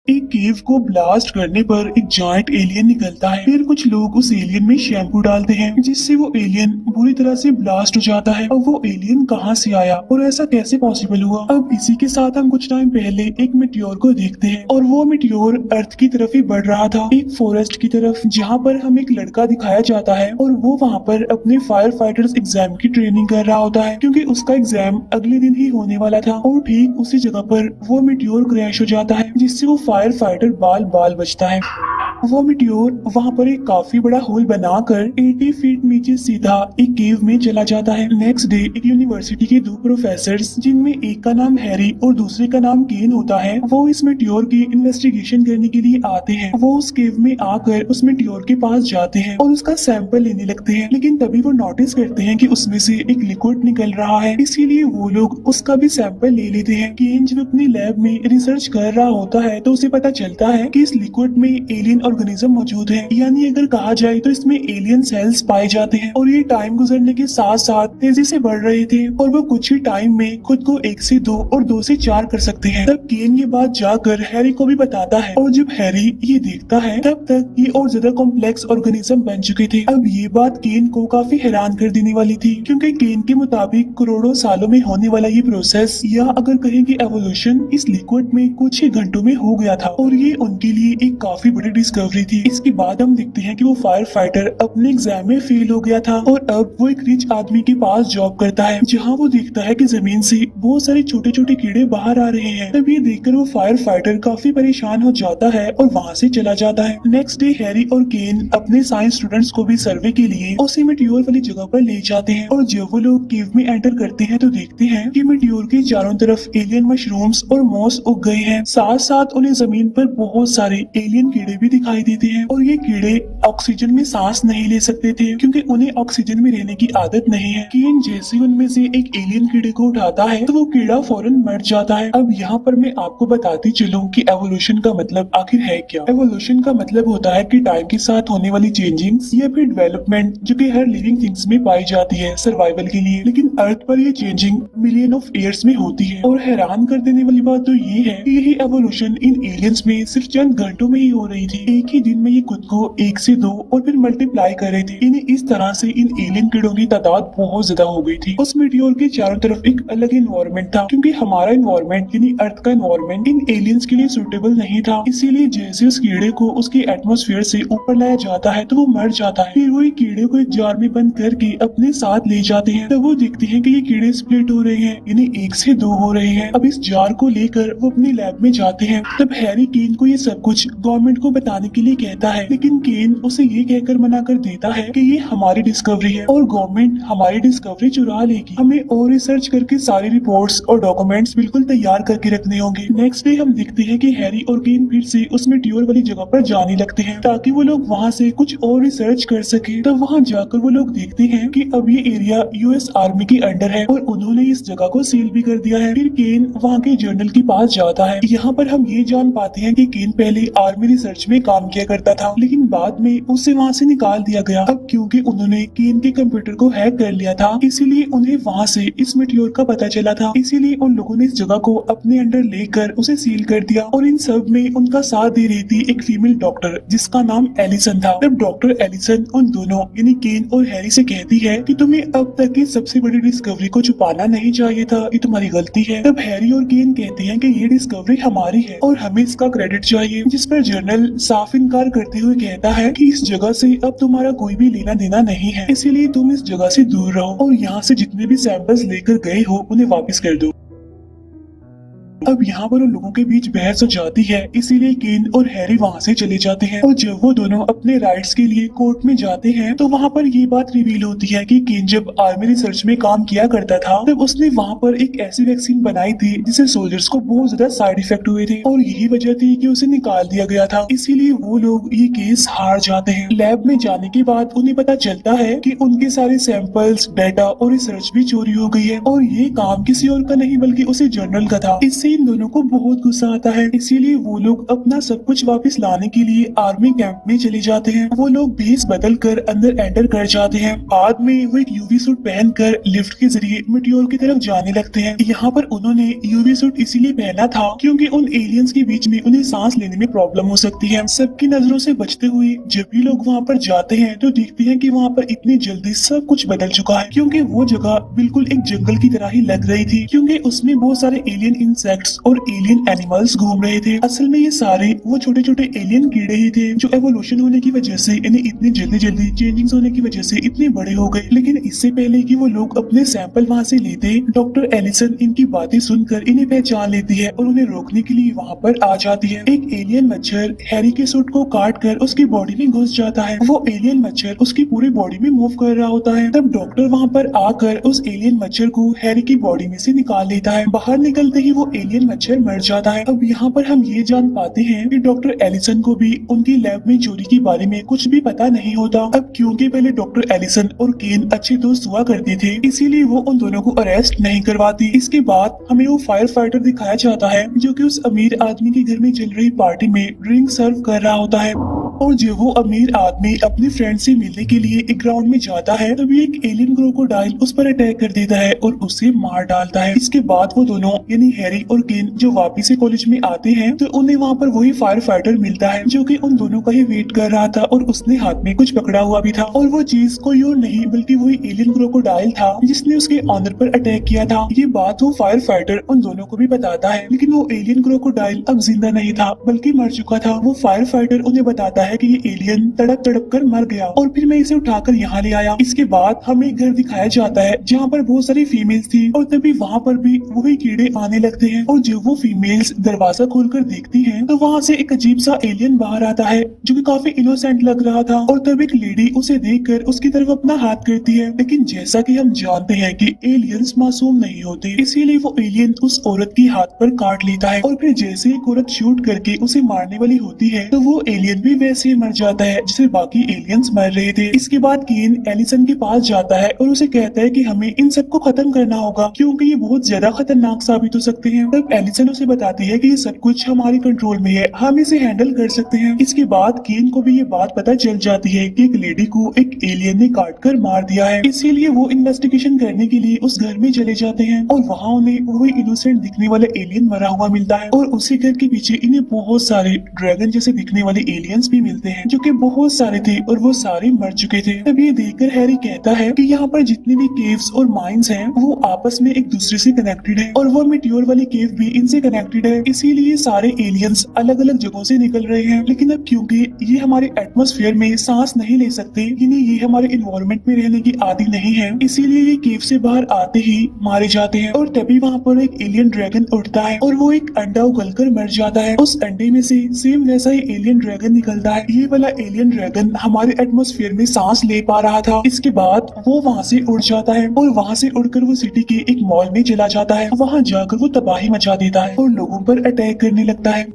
एक केव को ब्लास्ट करने पर एक जायंट एलियन निकलता है। फिर कुछ लोग उस एलियन में शैम्पू डालते हैं जिससे वो एलियन बुरी तरह से ब्लास्ट हो जाता है। अब वो एलियन कहाँ से आया और ऐसा कैसे पॉसिबल हुआ? अब इसी के साथ हम कुछ टाइम पहले एक मिटियोर को देखते हैं और वो मिटियोर अर्थ की तरफ ही बढ़ रहा था, एक फॉरेस्ट की तरफ, जहाँ पर हम एक लड़का दिखाया जाता है और वो वहाँ पर अपने फायर फाइटर्स एग्जाम की ट्रेनिंग कर रहा होता है क्योंकि उसका एग्जाम अगले दिन ही होने वाला था। और ठीक उसी जगह पर वो मिटियोर क्रैश हो जाता है जिससे वो फायर फाइटर बाल बाल बचता है। वो मिटियोर वहाँ पर एक काफी बड़ा होल बनाकर 80 फीट नीचे सीधा एक केव में चला जाता है। नेक्स्ट डे एक यूनिवर्सिटी के दो प्रोफेसर, जिनमें एक का नाम हैरी और दूसरे का नाम केन होता है, वो इस मिटियोर की इन्वेस्टिगेशन करने के लिए आते हैं। वो उस केव में आकर उस मिटियोर के पास जाते हैं और उसका सैंपल लेने लगते हैं, लेकिन तभी वो नोटिस करते हैं कि उसमें से एक लिक्विड निकल रहा है। इसीलिए वो लोग उसका भी सैंपल ले लेते हैं। केन जब अपनी लैब में रिसर्च कर रहा होता है तो उसे पता चलता है कि इस लिक्विड में एलियन ऑर्गेनिज्म मौजूद है, यानी अगर कहा जाए तो इसमें एलियन सेल्स पाए जाते हैं और ये टाइम गुजरने के साथ साथ तेजी से बढ़ रहे थे और वो कुछ ही टाइम में खुद को 1 से 2 और 2 से 4 कर सकते हैं। तब केन ये बात जाकर हैरी को भी बताता है और जब हैरी ये देखता है तब तक ये और ज्यादा कॉम्प्लेक्स ऑर्गेनिज्म बन चुके थे। अब ये बात केन को काफी हैरान कर देने वाली थी क्योंकि केन के मुताबिक करोड़ों सालों में होने वाला ये प्रोसेस, या अगर कहें कि एवोल्यूशन, इस लिक्विड में कुछ ही घंटों में हो गया था और ये उनके लिए एक काफी बड़ी डिस्कवरी थी। इसके बाद हम देखते हैं कि वो फायर फाइटर अपने एग्जाम में फेल हो गया था और अब वो एक रिच आदमी के पास जॉब करता है, जहाँ वो देखता है कि जमीन से बहुत सारे छोटे छोटे कीड़े बाहर आ रहे हैं। तब ये देखकर वो फायर फाइटर काफी परेशान हो जाता है और वहाँ से चला जाता है। नेक्स्ट डे हैरी और केन अपने साइंस स्टूडेंट्स को भी सर्वे के लिए उसी मिटियोर वाली जगह पर ले जाते हैं और जब वो लोग केव में एंटर करते हैं तो देखते हैं कि मिटियोर के चारों तरफ एलियन मशरूम्स और मॉस उग गए हैं। साथ साथ उन्हें जमीन पर बहुत सारे एलियन कीड़े भी दिखाई देते हैं और ये कीड़े ऑक्सीजन में सांस नहीं ले सकते थे क्योंकि उन्हें ऑक्सीजन में रहने की आदत नहीं है। केन जैसे उनमें से एक एलियन कीड़े को उठाता है तो वो कीड़ा फौरन मर जाता है। अब यहाँ पर मैं आपको बताती चलूं कि एवोल्यूशन का मतलब आखिर है क्या। एवोल्यूशन का मतलब होता है कि टाइम के साथ होने वाली चेंजिंग्स या फिर डेवलपमेंट जो कि हर लिविंग थिंग्स में पाई जाती है सर्वाइवल के लिए, लेकिन अर्थ पर ये चेंजिंग मिलियन ऑफ ईयर्स में होती है। और हैरान कर देने वाली बात तो ये है कि यही एवोल्यूशन इन एलियंस में सिर्फ चंद घंटों में ही हो रही थी। एक ही दिन में ये खुद को 1 से 2 और फिर मल्टीप्लाई कर रहे थे। इन्हें इस तरह से इन एलियन कीड़ों की तादाद बहुत ज्यादा हो गई थी। उस मीटियोर के चारों तरफ एक अलग इन्वायरमेंट था क्योंकि हमारा इन्वायरमेंट यानी अर्थ का इन्वायरमेंट इन एलियंस के लिए सुटेबल नहीं था। इसीलिए जैसे उस कीड़े को उसके एटमॉस्फेयर से ऊपर लाया जाता है तो वो मर जाता है। फिर वो एक कीड़े को एक जार में बंद करके अपने साथ ले जाते हैं। तब वो देखते हैं कि ये कीड़े स्प्लिट हो रहे हैं, यानी 1 से 2 हो रहे हैं। अब इस जार को लेकर वो अपनी लैब में जाते हैं। तब हैरी केन को ये सब कुछ गवर्नमेंट को बताने के लिए कहता है, लेकिन केन उसे ये कहकर मना कर देता है कि ये हमारी डिस्कवरी है और गवर्नमेंट हमारी डिस्कवरी चुरा लेगी। हमें और रिसर्च करके सारी रिपोर्ट्स और डॉक्यूमेंट्स बिल्कुल तैयार करके रखने होंगे। नेक्स्ट डे हम देखते हैं कि हैरी और केन फिर से उस मिटियोर वाली जगह पर जाने लगते हैं ताकि वो लोग वहाँ से कुछ और रिसर्च कर सके। तब वहाँ जाकर वो लोग देखते हैं कि अब ये एरिया यूएस आर्मी के अंडर है और उन्होंने इस जगह को सील भी कर दिया है। फिर केन वहाँ के जर्नल के पास जाता है। यहाँ पर हम ये जान पाते हैं कि केन पहले आर्मी रिसर्च में काम किया करता था, लेकिन बाद में उसे वहाँ से निकाल दिया गया। अब क्योंकि उन्होंने केन के कंप्यूटर को हैक कर लिया था, इसीलिए उन्हें वहाँ से इस मिटियोर का पता चला था। इसीलिए उन लोगों ने इस जगह को अपने अंडर लेकर उसे सील कर दिया और इन सब में उनका साथ दे रही थी एक फीमेल डॉक्टर जिसका नाम एलिसन था। तब डॉक्टर एलिसन उन दोनों यानी केन और हैरी से कहती है कि तुम्हें अब तक की सबसे बड़ी डिस्कवरी को छुपाना नहीं चाहिए था, ये तुम्हारी गलती है। तब हैरी और केन कहते हैं कि ये डिस्कवरी हमारी है और हमें इसका क्रेडिट चाहिए, जिस पर जर्नल साफ इनकार करते हुए कहता है कि इस जगह से अब तुम्हारा कोई भी लेना देना नहीं है, इसीलिए तुम इस जगह से दूर रहो और यहाँ से जितने भी सैंपल्स लेकर गए हो उन्हें वापस कर दो। अब यहाँ पर उन लोगों के बीच बहस हो जाती है, इसीलिए केन और हैरी वहाँ से चले जाते हैं और जब वो दोनों अपने राइट्स के लिए कोर्ट में जाते हैं तो वहाँ पर ये बात रिवील होती है कि केन जब आर्मी रिसर्च में काम किया करता था तब उसने वहाँ पर एक ऐसी वैक्सीन बनाई थी जिससे सोल्जर्स को बहुत ज्यादा साइड इफेक्ट हुए थे और यही वजह थी कि उसे निकाल दिया गया था। इसीलिए वो लोग ये केस हार जाते हैं। लैब में जाने के बाद उन्हें पता चलता है कि उनके सारे सैंपल्स, डाटा और रिसर्च भी चोरी हो गई है और ये काम किसी और का नहीं बल्कि उसे जर्नल का था। इससे जिससे इन दोनों को बहुत गुस्सा आता है। इसीलिए वो लोग अपना सब कुछ वापस लाने के लिए आर्मी कैंप में चले जाते हैं। वो लोग भेस बदल कर अंदर एंटर कर जाते हैं। बाद में वो एक यूवी सूट पहनकर लिफ्ट के जरिए मीटियोर की तरफ जाने लगते हैं। यहाँ पर उन्होंने यूवी सूट इसीलिए पहना था क्योंकि उन एलियंस के बीच में उन्हें सांस लेने में प्रॉब्लम हो सकती है। सबकी नजरों से बचते हुए जब भी लोग वहाँ पर जाते हैं तो देखते हैं कि वहाँ पर इतनी जल्दी सब कुछ बदल चुका है, क्योंकि वो जगह बिल्कुल एक जंगल की तरह ही लग रही थी, क्योंकि उसमें बहुत सारे एलियन इंसेक्ट्स और एलियन एनिमल्स घूम रहे थे। असल में ये सारे वो छोटे छोटे एलियन कीड़े ही थे जो एवोल्यूशन होने की वजह से इन्हें इतनी जल्दी जल्दी चेंजिंग होने की वजह से इतने बड़े हो गए। लेकिन इससे पहले कि वो लोग अपने सैंपल वहाँ से लेते, डॉक्टर एलिसन इनकी बातें सुनकर इन्हें पहचान लेती है और उन्हें रोकने के लिए वहाँ पर आ जाती है। एक एलियन मच्छर हैरी के सूट को काट कर उसकी बॉडी में घुस जाता है। वो एलियन मच्छर उसकी पूरी बॉडी में मूव कर रहा होता है। तब डॉक्टर वहाँ पर आकर उस एलियन मच्छर को हैरी की बॉडी में से निकाल लेता है। बाहर निकलते ही वो एलियन मच्छर मर जाता है। अब यहाँ पर हम ये जान पाते हैं कि डॉक्टर एलिसन को भी उनकी लैब में चोरी के बारे में कुछ भी पता नहीं होता। अब क्योंकि पहले डॉक्टर एलिसन और केन अच्छे दोस्त हुआ करते थे, इसीलिए वो उन दोनों को अरेस्ट नहीं करवाती। इसके बाद हमें वो फायर फाइटर दिखाया जाता है जो कि उस अमीर आदमी के घर में चल रही पार्टी में ड्रिंक सर्व कर रहा होता है। और जब वो अमीर आदमी अपने फ्रेंड से मिलने के लिए एक ग्राउंड में जाता है तभी एक एलियन क्रोकोडाइल उस पर अटैक कर देता है और उसे मार डालता है। इसके बाद वो दोनों यानी हैरी और केन जो वापिस से कॉलेज में आते हैं तो उन्हें वहाँ पर वही फायर फाइटर मिलता है जो कि उन दोनों का ही वेट कर रहा था और उसने हाथ में कुछ पकड़ा हुआ भी था। और वो चीज कोई और नहीं बल्कि वही एलियन क्रोकोडाइल था जिसने उसके ऑनर पर अटैक किया था। ये बात वो फायर फाइटर उन दोनों को भी बताता है, लेकिन वो एलियन क्रोकोडाइल अब जिंदा नहीं था बल्कि मर चुका था। वो फायर फाइटर उन्हें बताता है कि ये एलियन तड़प तड़प कर मर गया और फिर मैं इसे उठाकर यहाँ ले आया। इसके बाद हमें घर दिखाया जाता है जहाँ पर बहुत सारी फीमेल्स थी और तभी वहाँ पर भी वही कीड़े आने लगते हैं। और जब वो फीमेल्स दरवाजा खोलकर देखती हैं तो वहाँ से एक अजीब सा एलियन बाहर आता है जो कि काफी इनोसेंट लग रहा था। और तब एक लेडी उसे देखकर उसकी तरफ अपना हाथ करती है, लेकिन जैसा कि हम जानते हैं कि एलियंस मासूम नहीं होते, इसीलिए वो एलियन उस औरत की हाथ पर काट लेता है। और फिर जैसे एक औरत शूट करके उसे मारने वाली होती है तो वो एलियन भी वैसे ही मर जाता है जैसे बाकी एलियंस मर रहे थे। इसके बाद केन एलिसन के पास जाता है और उसे कहता है कि हमें इन सबको खत्म करना होगा क्योंकि ये बहुत ज्यादा खतरनाक साबित हो सकते हैं। तब एलिसन उसे बताती है कि ये सब कुछ हमारे कंट्रोल में है, हम इसे हैंडल कर सकते हैं। इसके बाद केन को भी ये बात पता चल जाती है कि एक लेडी को एक एलियन ने काट कर मार दिया है, इसीलिए वो इन्वेस्टिगेशन करने के लिए उस घर में चले जाते हैं और वहाँ उन्हें वही इनोसेंट दिखने वाला एलियन मरा हुआ मिलता है। और उसी घर के पीछे इन्हें बहुत सारे ड्रैगन जैसे दिखने वाले एलियंस भी मिलते हैं जो कि बहुत सारे थे और वो सारे मर चुके थे। तब ये देखकर हैरी कहता है कि यहाँ पर जितने भी केव्स और माइंस हैं वो आपस में एक दूसरे से कनेक्टेड है और वो मीटियोर वाली केव भी इनसे कनेक्टेड है, इसीलिए सारे एलियंस अलग अलग जगहों से निकल रहे हैं। लेकिन अब क्योंकि ये हमारे एटमॉस्फेयर में सांस नहीं ले सकते, यानी ये हमारे इन्वायरमेंट में रहने की आदि नहीं है, इसीलिए ये केव से बाहर आते ही मारे जाते हैं। और तभी वहाँ पर एक एलियन ड्रैगन उठता है और वो एक अंडा उगलकर मर जाता है। उस अंडे में से सेम वैसा ही एलियन ड्रैगन निकलता है। ये वाला एलियन ड्रैगन हमारे एटमॉस्फेयर में सांस ले पा रहा था। इसके बाद वो वहाँ से उड़ जाता है और वहाँ से उड़कर वो सिटी के एक मॉल में चला जाता है। वहाँ जाकर वो तबाही मचा देता है और लोगों पर अटैक करने लगता है।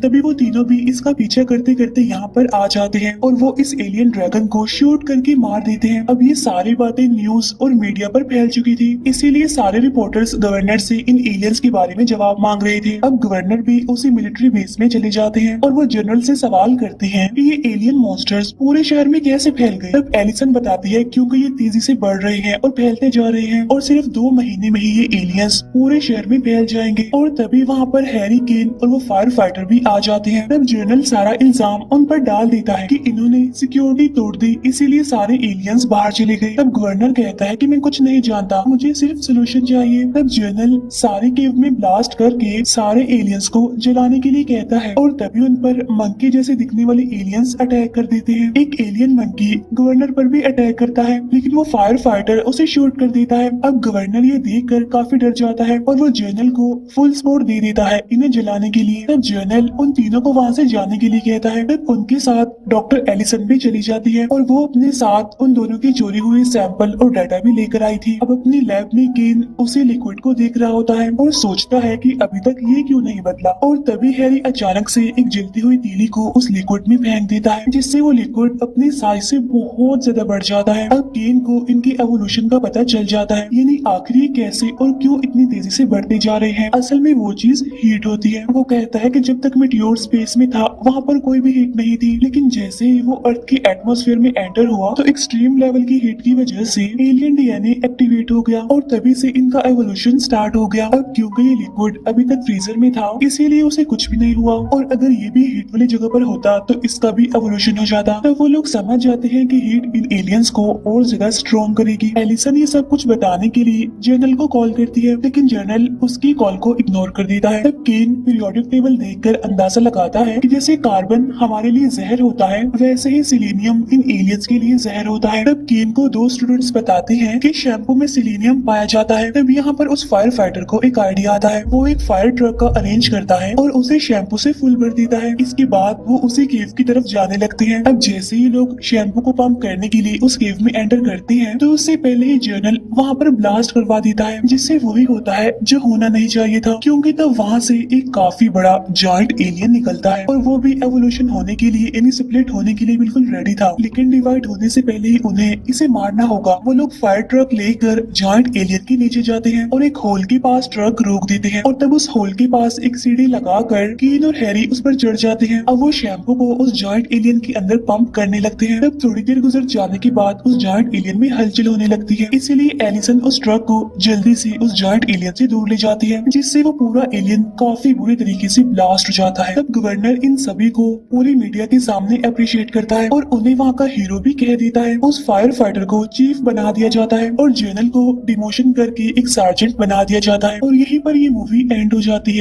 तभी वो तीनों भी इसका पीछा करते करते यहाँ पर आ जाते हैं और वो इस एलियन ड्रैगन को शूट करके मार देते हैं। अब ये सारी बातें न्यूज और मीडिया पर फैल चुकी थी, इसीलिए सारे रिपोर्टर्स गवर्नर से इन एलियंस के बारे में जवाब मांग रहे थे। अब गवर्नर भी उसी मिलिट्री बेस में चले जाते हैं और वो जनरल से सवाल करते हैं कि ये एलियन मॉन्स्टर्स पूरे शहर में कैसे फैल गए। तब एलिसन बताती है क्योंकि ये तेजी से बढ़ रहे हैं और फैलते जा रहे हैं और सिर्फ 2 महीने में ही ये एलियंस पूरे शहर में फैल जाएंगे। और तभी वहाँ पर हैरी, केन और वो फायर फाइटर भी आ जाते हैं। तब जनरल सारा इल्जाम उन पर डाल देता है कि इन्होंने सिक्योरिटी तोड़ दी, इसीलिए सारे एलियंस बाहर चले गए। तब गवर्नर कहता है कि मैं कुछ नहीं जानता, मुझे सिर्फ सोल्यूशन चाहिए। तब जनरल सारे केव में ब्लास्ट करके सारे एलियंस को जलाने के लिए कहता है और तभी उन पर मंकी जैसे दिखने वाले एलियंस अटैक कर देते हैं। एक एलियन मंकी गवर्नर पर भी अटैक करता है, लेकिन वो फायर फाइटर उसे शूट कर देता है। अब गवर्नर ये देखकर काफी डर जाता है और वो जनरल को फुल सपोर्ट दे देता है इन्हें जलाने के लिए। तब जनरल उन तीनों को वहाँ से जाने के लिए कहता है। तब उनके साथ डॉक्टर एलिसन भी चली जाती है और वो अपने साथ उन दोनों की चोरी हुई सैंपल और डाटा भी लेकर आई थी। अब अपनी लैब में केन उसी लिक्विड को देख रहा होता है और सोचता है कि अभी तक ये क्यों नहीं बदला। और तभी हैरी अचानक से एक जलती हुई तीली को उस लिक्विड में फेंक देता है, जिससे वो लिक्विड अपनी साइज से बहुत ज्यादा बढ़ जाता है। अब केन को इनकी एवोल्यूशन का पता चल जाता है, यानी आखिर ये कैसे और क्यों इतनी तेजी से बढ़ते जा रहे हैं। असल में वो चीज हीट होती है। वो कहता है कि जब तक मीटियोर स्पेस में था वहाँ पर कोई भी हीट नहीं थी, लेकिन जैसे ही वो अर्थ की एटमॉस्फेयर में एंटर हुआ तो एक्सट्रीम लेवल की हीट की वजह से एलियन डीएनए एक्टिवेट हो गया और तभी से इनका एवोल्यूशन स्टार्ट हो गया। अब क्योंकि ये लिक्विड अभी तक फ्रीजर में था इसीलिए उसे कुछ भी नहीं हुआ, और अगर ये भी हीट वाली जगह पर होता तो इसका भी एवोल्यूशन हो जाता। तब वो लोग समझ जाते हैं कि हीट इन एलियंस को और ज्यादा स्ट्रॉन्ग करेगी। एलिसन ये सब कुछ बताने के लिए जर्नल को कॉल करती है, लेकिन जर्नल उसकी कॉल को इग्नोर कर देता है। तब केन पीरियोडिक टेबल देखकर अंदाजा लगाता है कि जैसे कार्बन हमारे लिए जहर होता है वैसे ही सिलीनियम इन एलियंस के लिए जहर होता है। तब केन को दो स्टूडेंट्स बताते हैं कि शैम्पू में सिलीनियम पाया जाता है। तब यहाँ पर उस फायर फाइटर को एक आइडिया आता है। वो एक फायर ट्रक का अरेंज करता है और उसे शैम्पू से फुल भर देता है। इसके बाद वो उसी केव की तरफ जाने लगते हैं। अब जैसे ही लोग शैम्पू को पंप करने के लिए उस केव में एंटर करते हैं तो उससे पहले ही जर्नल वहाँ पर ब्लास्ट करवा देता है, जिससे वही होता है जो होना नहीं चाहिए था, क्योंकि तब वहाँ से एक काफी बड़ा जॉइंट एलियन निकलता है और वो भी एवोल्यूशन होने के लिए यानी स्प्लिट होने के लिए बिल्कुल रेडी था। लेकिन डिवाइड होने से पहले ही उन्हें इसे मारना होगा। वो लोग फायर ट्रक लेकर जॉइंट एलियन के नीचे जाते हैं और एक होल के पास ट्रक रोक देते हैं और तब उस होल के पास एक सीढ़ी लगाकर कीन और हैरी उस पर चढ़ जाते हैं। अब वो शैम्पू को उस जॉइंट एलियन के अंदर पंप करने लगते हैं। तब थोड़ी देर गुजर जाने के बाद उस जॉइंट एलियन में हलचल होने लगती है, इसीलिए एलिसन उस ट्रक को जल्दी से उस जॉइंट एलियन से दूर ले जाती है, जिससे वो पूरा एलियन काफी बुरी तरीके से ब्लास्ट हो जाता है। तब गवर्नर इन सभी को पूरी मीडिया के सामने अप्रिशिएट करता है और उन्हें वहाँ का हीरो भी कह देता है। उस फायर फाइटर को चीफ बना दिया जाता है और जनरल को डिमोशन करके एक सार्जेंट बना दिया जाता है और यहीं पर ये मूवी एंड हो जाती है।